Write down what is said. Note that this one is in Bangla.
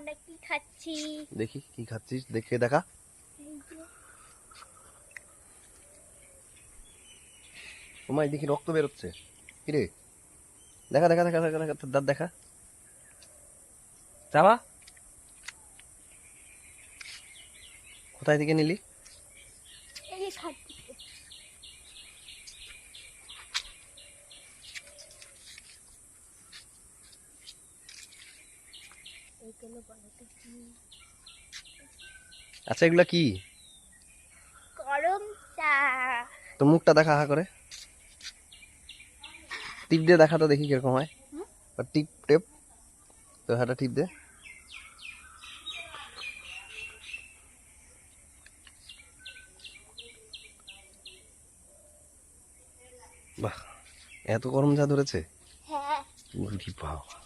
আমরা কি খাচ্ছি দেখি কি খাচ্ছিস, দেখে দেখা। তোমায় দেখি রক্ত বেরোচ্ছে। কিরে, দেখা দেখা দেখা দেখা দেখা, তোর দাঁত দেখা। যাবা, কোথায় থেকে নিলি? এই খাচ্ছি এইগুলো বলতে কি আচ্ছা, এগুলা কি? গরম চা। তো মুখটা দেখা হা করে, টিপ দিয়ে দেখা তো দেখি কিরকম হয়। টিপ টেপ, তো হাটা টিপ দে। বাহ, এত গরম চা ধরেছে। হ্যাঁ বাবা।